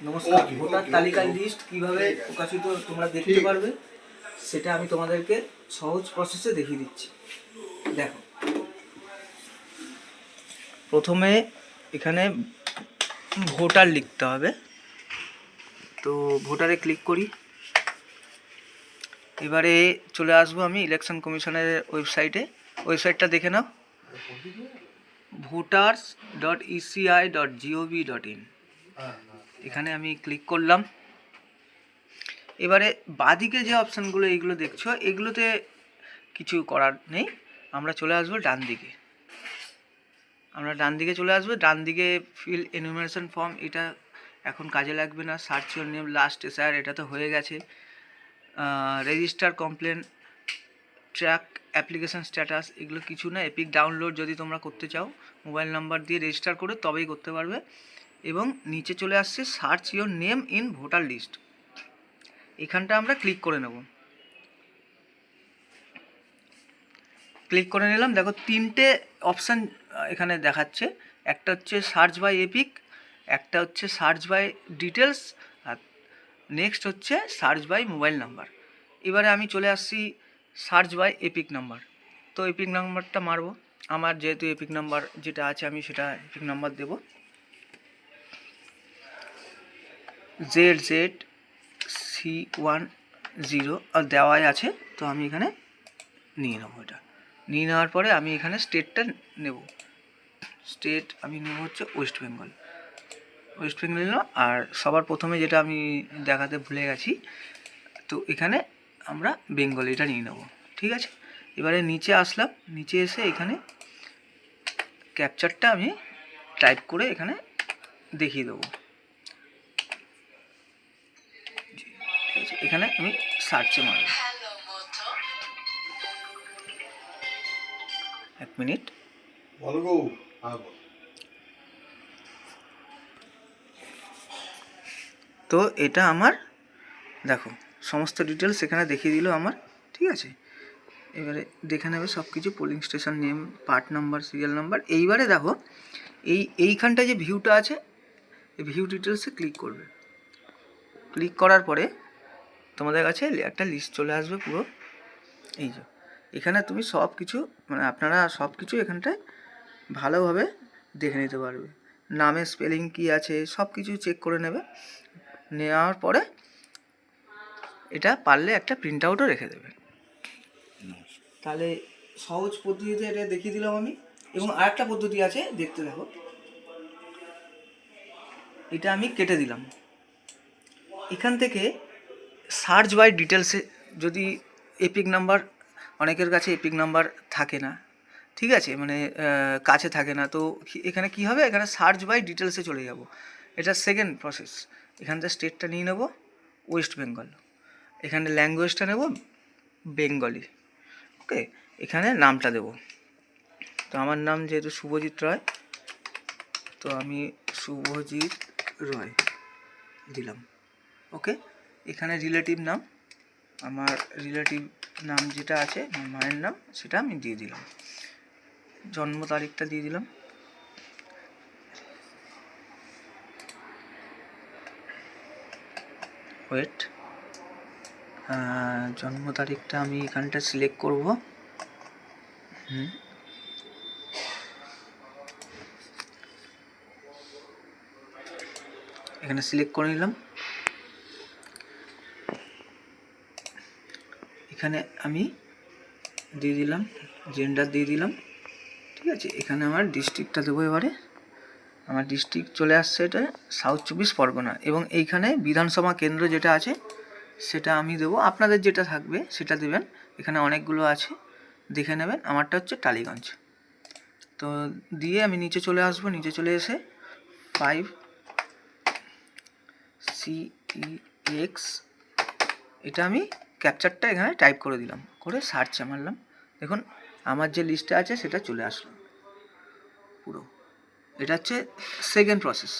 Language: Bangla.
নমস্কার। ভোটার তালিকার লিস্ট কিভাবে প্রকাশিত তোমরা দেখতে পারবে সেটা আমি তোমাদেরকে সহজ প্রসেসে দেখিয়ে দিচ্ছি। দেখো, প্রথমে এখানে ভোটার লিখতে হবে। তো ভোটারে ক্লিক করি। এবারে চলে আসবো আমি ইলেকশন কমিশনের ওয়েবসাইটটা দেখে নাও, voters.eci.gov.in। এখানে আমি ক্লিক করলাম। এবারে বাঁদিকে যে অপশানগুলো এইগুলো দেখছো, এগুলোতে কিছু করার নেই। আমরা চলে আসবো ডান দিকে। ডান দিকে ফিল এনুমারেশন ফর্ম, এটা এখন কাজে লাগবে না। Search your name last SR, এটা তো হয়ে গেছে। Register complain, track application status, এগুলো কিছু না। এপিক ডাউনলোড যদি তোমরা করতে চাও মোবাইল নাম্বার দিয়ে রেজিস্টার করে তবেই করতে পারবে। এবং নিচে চলে আসছে search your name in voter list, এখানটা আমরা ক্লিক করে নেব। ক্লিক করে নিলাম। দেখো, তিনটে অপশান এখানে দেখাচ্ছে। একটা হচ্ছে সার্চ বাই এপিক, একটা হচ্ছে সার্চ বাই ডিটেলস, আর নেক্সট হচ্ছে সার্চ বাই মোবাইল নাম্বার। এবারে আমি চলে আসছি সার্চ বাই এপিক নাম্বার। তো এপিক নাম্বারটা মারবো। আমার যেহেতু এপিক নাম্বার যেটা আছে আমি সেটা এপিক নাম্বার দেব, ZZC10 দেওয়াই আছে। তো আমি এখানে নিয়ে নেবো। এটা নিয়ে নেওয়ার পরে আমি এখানে স্টেটটা নেব। স্টেট আমি নেব হচ্ছে ওয়েস্ট বেঙ্গল নিলাম। আর সবার প্রথমে যেটা আমি দেখাতে ভুলে গেছি, তো এখানে আমরা বেঙ্গলিটা নিয়ে নেব। ঠিক আছে, এবারে নিচে আসলাম। নিচে এসে এখানে ক্যাপচারটা আমি টাইপ করে এখানে দেখিয়ে দেবো। ঠিক আছে, এখানে আমি সার্চে মারব। এক মিনিট। তো এটা আমার, দেখো, সমস্ত ডিটেলস এখানে দেখিয়ে দিল আমার। ঠিক আছে, এবারে দেখে নেবে সব কিছু, polling station name, part number, serial number. এইবারে দেখো, এইখানটায় যে ভিউটা আছে, এই ভিউ ডিটেলসে ক্লিক করবে। ক্লিক করার পরে তোমাদের কাছে একটা লিস্ট চলে আসবে পুরো। এই যে এখানে তুমি সব কিছু, মানে আপনারা সব কিছু এখানটায় ভালোভাবে দেখে নিতে পারবে। নামের স্পেলিং কী আছে সব কিছু চেক করে নেবে। নেওয়ার পরে এটা পারলে একটা প্রিন্ট আউটও রেখে দেবে। তাহলে সহজ পদ্ধতিতে এটা দেখিয়ে দিলাম আমি। এবং আরেকটা পদ্ধতি আছে, দেখতে দেখো। এটা আমি কেটে দিলাম। এখান থেকে সার্চ বাই ডিটেলসে, যদি এপিক নাম্বার, অনেকের কাছে এপিক নাম্বার থাকে না, ঠিক আছে, মানে কাছে থাকে না, তো এখানে কি হবে, এখানে সার্চ বাই ডিটেলসে চলে যাব। এটা সেকেন্ড প্রসেস। এখানটা স্টেটটা নিয়ে নেব ওয়েস্ট বেঙ্গল, এখানে ল্যাঙ্গুয়েজটা নেব বেঙ্গলি। ওকে, এখানে নামটা দেব। তো আমার নাম যেহেতু শুভজিৎ রয়, তো আমি শুভজিৎ রয় দিলাম। ওকে, এখানে রিলেটিভ নাম, আমার রিলেটিভ নাম যেটা আছে আমার মায়ের নাম, সেটা আমি দিয়ে দিলাম। জন্ম তারিখটা দিয়ে দিলাম। ওয়েট, জন্ম তারিখটা আমি এখানটা সিলেক্ট করব। এখানে সিলেক্ট করে নিলাম। এখানে আমি দিয়ে দিলাম জেন্ডার দিয়ে দিলাম। ঠিক আছে, এখানে আমার ডিস্ট্রিক্টটা দেবো। এবারে আমার ডিস্ট্রিক্ট চলে আসছে, এটা সাউথ 24 পরগনা। এবং এইখানে বিধানসভা কেন্দ্র যেটা আছে সেটা আমি দেবো। আপনাদের যেটা থাকবে সেটা দেবেন। এখানে অনেকগুলো আছে, দেখে নেবেন। আমারটা হচ্ছে টালিগঞ্জ। তো দিয়ে আমি নিচে চলে আসবো। নিচে চলে এসে 5CEX, এটা আমি ক্যাপচারটা এখানে টাইপ করে দিলাম, করে সার্চে মারলাম। দেখুন আমার যে লিস্টে আছে সেটা চলে আসলো পুরো। এটা হচ্ছে সেকেন্ড প্রসেস।